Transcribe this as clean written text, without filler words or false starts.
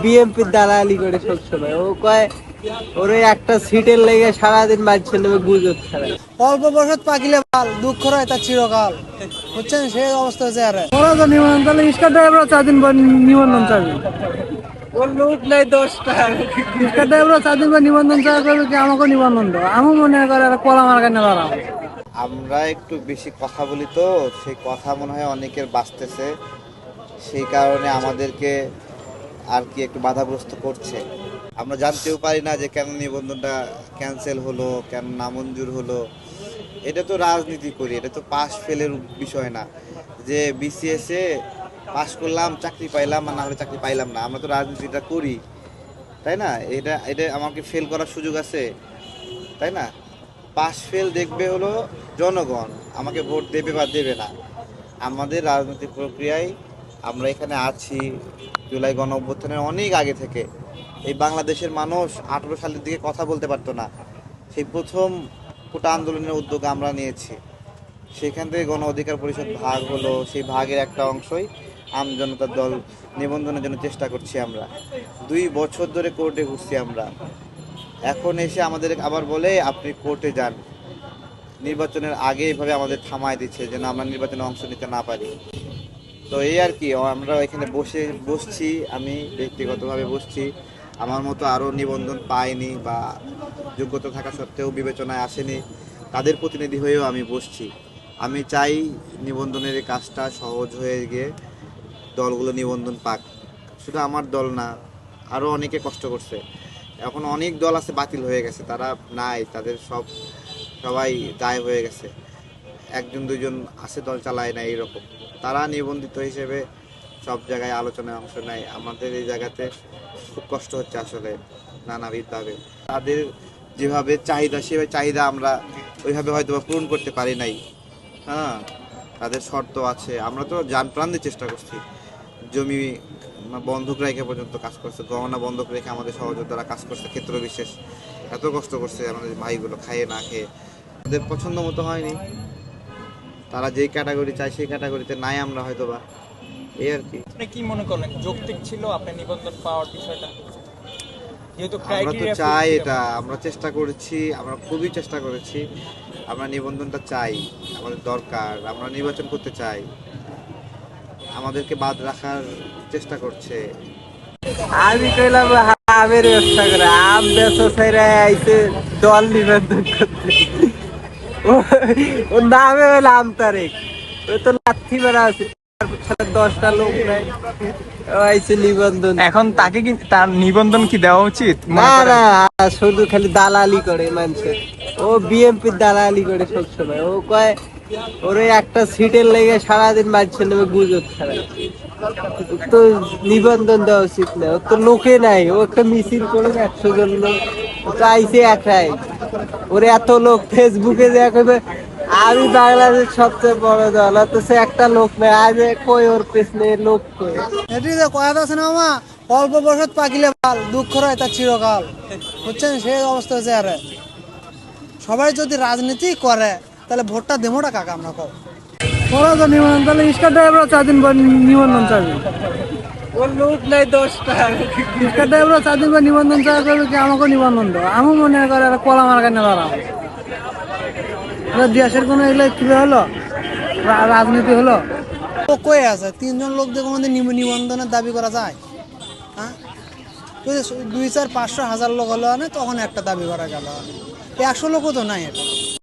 বিএমপির দালালি করে সবসময়। ও কয় ওরে একটা সিটের লেগে সারাদিন বাজছে নেবে গুজব ছাড়া। অল্প বয়সত পাকিলে ভাল, দুঃখ রয় তার চিরকাল। বুঝছেন, সেই অবস্থা হচ্ছে আরে। ওরা তো নিবন্ধন, তাহলে রিক্সা ড্রাইভার 4 দিন পর নিবন্ধন চাবি। ওর লোক নাই 10টা। রিক্সা ড্রাইভার 4 দিন পর নিবন্ধন চাওয়া করবে কি, আমাকেও নিবন্ধন দাও। আমি মনে করে কলা মার কেন দাঁড়াও। আমরা একটু বেশি কথা বলি তো, সেই কথা মনে হয় অনেকের বাঁচতেছে, সেই কারণে আমাদেরকে আর কি একটু বাধাগ্রস্ত করছে। আমরা জানতেও পারি না যে কেন নিবন্ধনটা ক্যান্সেল হলো, কেন নামঞ্জুর হলো। এটা তো রাজনীতি করি, এটা তো পাস ফেলের বিষয় না যে বিসিএসে পাস করলাম চাকরি পাইলাম আর না হলে চাকরি পাইলাম না। আমরা তো রাজনীতিটা করি, তাই না? এটা এটা আমাকে ফেল করার সুযোগ আছে, তাই না? পাস ফেল দেখবে হলো জনগণ, আমাকে ভোট দেবে বা দেবে না। আমাদের রাজনৈতিক প্রক্রিয়ায় আমরা এখানে আছি জুলাই গণ অভ্যুত্থানের অনেক আগে থেকে। এই বাংলাদেশের মানুষ 18 সালের দিকে কথা বলতে পারতো না, সেই প্রথম কোটা আন্দোলনের উদ্যোগ আমরা নিয়েছি। সেখান থেকে গণ অধিকার পরিষদ ভাগ হলো, সেই ভাগের একটা অংশই আম জনতার দল নিবন্ধনের জন্য চেষ্টা করছি। আমরা 2 বছর ধরে কোর্টে ঘুরছি আমরা। এখন এসে আমাদের আবার বলে আপনি কোর্টে যান। নির্বাচনের আগে এইভাবে আমাদের থামায় দিচ্ছে যেন আমরা নির্বাচনে অংশ নিতে না পারি। তো এই আর কি, আমরা এখানে বসছি, আমি ব্যক্তিগতভাবে বসছি। আমার মতো আরও নিবন্ধন পায়নি বা যোগ্যতা থাকা সত্ত্বেও বিবেচনায় আসেনি, তাদের প্রতিনিধি হয়েও আমি বসছি। আমি চাই নিবন্ধনের এই কাজটা সহজ হয়ে গিয়ে দলগুলো নিবন্ধন পাক। শুধু আমার দল না, আরও অনেকে কষ্ট করছে। এখন অনেক দল আছে বাতিল হয়ে গেছে, তারা নাই, তাদের সবাই দায় হয়ে গেছে। 1-2 জন আছে দল চালায় না, এইরকম তারা নিবন্ধিত হিসেবে সব জায়গায় আলোচনায় অংশ নেয়। আমাদের এই জায়গাতে খুব কষ্ট হচ্ছে আসলে নানাবিধভাবে। তাদের যেভাবে চাহিদা, সেভাবে চাহিদা আমরা ওইভাবে হয়তো পূরণ করতে পারি নাই। হ্যাঁ, তাদের শর্ত আছে, আমরা তো জান প্রাণ দিয়ে চেষ্টা করছি। জমি বন্ধক রেখে পর্যন্ত কাজ করছে, গহনা বন্ধক রেখে আমাদের সহযোদ্ধারা কাজ করছে, ক্ষেত্র বিশেষ এত কষ্ট করছে আমাদের ভাইগুলো, খাইয়ে না খেয়ে। তাদের পছন্দ মতো হয়নি, তারা যেই ক্যাটাগরি চায় সেই ক্যাটাগরিতে নাই আমরা হয়তো বা, এই আর কি। আপনি কি মনে করেন যৌক্তিক ছিল আপনার নিবন্ধন পাওয়ার বিষয়টা? যেহেতু আমরা তো চাই এটা, আমরা চেষ্টা করেছি, আমরা খুবই চেষ্টা করেছি। আমরা নিবন্ধনটা চাই, আমাদের দরকার, আমরা নির্বাচন করতে চাই। আমাদেরকে বাদ রাখার চেষ্টা করছে। আমি কইলাম আমের ব্যবসা করে, আম বেচা ছাইরা আইছে দল নিবন্ধন করতে। ওর নামে হলো আম তারেক। ওই তো লাথি মারা আছে, 10টা লোক নাই, ও আইছে নিবন্ধন। এখন তাকে কি তার নিবন্ধন কি দেওয়া উচিত? না না, শুধু খালি দালালি করে মানুষের। ও বিএমপির দালালি করে সবসময়। ও কয় ওরে একটা সিটের লেগে সারাদিন বাজছে নেবে গুজব ছাড়া। তো নিবন্ধন দেওয়া উচিত না, ওর তো লোকে নাই। ও একটা মিছিল করে 100 জন লোক চাইছে একাই। ওরে এত লোক ফেসবুকে যা করবে আমি বাংলাদেশ সবচেয়ে বড় দল, তো সে একটা লোক নাই। আজ কই ওর পেছনে লোক কই। এটি যে কথা আছে না মামা, অল্প বয়সত পাকিলে ভাল, দুঃখ রয় তার চিরকাল। বুঝছেন, সেই অবস্থা হচ্ছে আরে। সবাই যদি রাজনীতি করে তাহলে ভোটটা দেবোটা কাকা আমরা কব। ওরা তো নিবন্ধন, তাহলে রিক্সা ড্রাইভার 4 দিন পর নিবন্ধন চাবি। ওর লোক নাই 10টা। রিক্সা ড্রাইভার 4 দিন পর নিবন্ধন চাওয়া করবে কি, আমাকেও নিবন্ধন দাও। আমি মনে করে কলা মার কেন দাঁড়াও। দেশের কোনো এগুলো কি হলো, রাজনীতি হলো। ও কই আছে 3 জন লোক দিয়ে কোনোদিন নিবন্ধনের দাবি করা যায়? হ্যাঁ, 2, 4, 500, 1000 লোক হলো না, তখন একটা দাবি করা গেল। 100 লোকও তো নাই এটা।